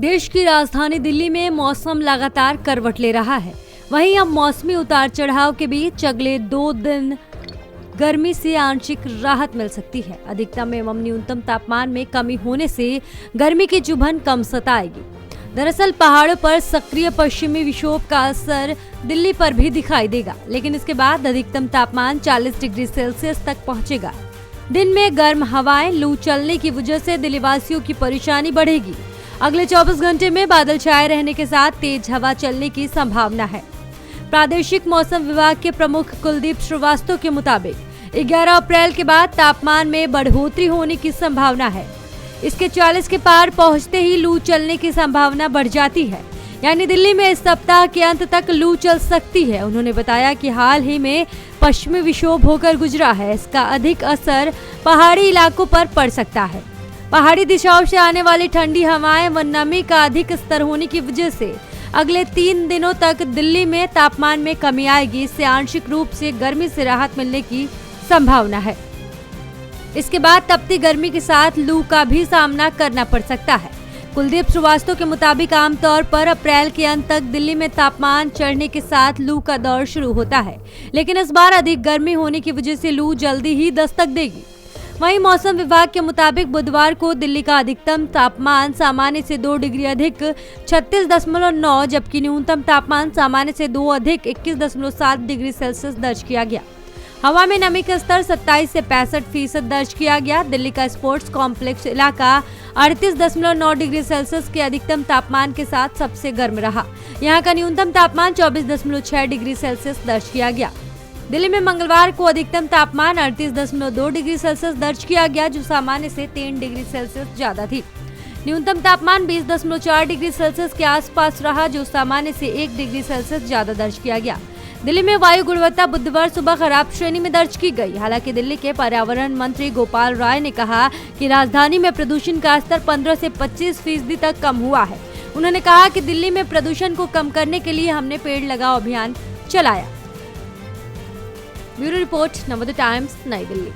देश की राजधानी दिल्ली में मौसम लगातार करवट ले रहा है। वहीं अब मौसमी उतार चढ़ाव के बीच अगले 2 दिन गर्मी से आंशिक राहत मिल सकती है। अधिकतम एवं न्यूनतम तापमान में कमी होने से गर्मी की चुभन कम सताएगी। दरअसल पहाड़ों पर सक्रिय पश्चिमी विक्षोभ का असर दिल्ली पर भी दिखाई देगा, लेकिन इसके बाद अधिकतम तापमान 40 डिग्री सेल्सियस तक पहुंचेगा। दिन में गर्म हवाएं, लू चलने की वजह से दिल्ली वासियों की परेशानी बढ़ेगी। अगले 24 घंटे में बादल छाए रहने के साथ तेज हवा चलने की संभावना है। प्रादेशिक मौसम विभाग के प्रमुख कुलदीप श्रीवास्तव के मुताबिक 11 अप्रैल के बाद तापमान में बढ़ोतरी होने की संभावना है। इसके 40 के पार पहुंचते ही लू चलने की संभावना बढ़ जाती है, यानी दिल्ली में इस सप्ताह के अंत तक लू चल सकती है। उन्होंने बताया कि हाल ही में पश्चिमी विक्षोभ होकर गुजरा है, इसका अधिक असर पहाड़ी इलाकों पर पड़ सकता है। पहाड़ी दिशाओं से आने वाली ठंडी हवाएं व नमी का अधिक स्तर होने की वजह से अगले 3 दिनों तक दिल्ली में तापमान में कमी आएगी। इससे आंशिक रूप से गर्मी से राहत मिलने की संभावना है। इसके बाद तपती गर्मी के साथ लू का भी सामना करना पड़ सकता है। कुलदीप श्रीवास्तव के मुताबिक आमतौर पर अप्रैल के अंत तक दिल्ली में तापमान चढ़ने के साथ लू का दौर शुरू होता है, लेकिन इस बार अधिक गर्मी होने की वजह से लू जल्दी ही दस्तक देगी। वहीं मौसम विभाग के मुताबिक बुधवार को दिल्ली का अधिकतम तापमान सामान्य से 2 डिग्री अधिक 36.9, जबकि न्यूनतम तापमान सामान्य से 2 अधिक 21.7 डिग्री सेल्सियस दर्ज किया गया। हवा में नमी का स्तर 27 से 65% दर्ज किया गया। दिल्ली का स्पोर्ट्स कॉम्प्लेक्स इलाका 38.9 डिग्री सेल्सियस के अधिकतम तापमान के साथ सबसे गर्म रहा। यहाँ का न्यूनतम तापमान 24.6 डिग्री सेल्सियस दर्ज किया गया। दिल्ली में मंगलवार को अधिकतम तापमान 38.2 डिग्री सेल्सियस दर्ज किया गया, जो सामान्य से 3 डिग्री सेल्सियस ज्यादा थी। न्यूनतम तापमान 20.4 डिग्री सेल्सियस के आसपास रहा, जो सामान्य से 1 डिग्री सेल्सियस ज्यादा दर्ज किया गया। दिल्ली में वायु गुणवत्ता बुधवार सुबह खराब श्रेणी में दर्ज की गई। हालांकि दिल्ली के पर्यावरण मंत्री गोपाल राय ने कहा कि राजधानी में प्रदूषण का स्तर 15 से 25% तक कम हुआ है। उन्होंने कहा कि दिल्ली में प्रदूषण को कम करने के लिए हमने पेड़ लगाओ अभियान चलाया। ब्यूरो रिपोर्ट, नवोदय टाइम्स, नई दिल्ली।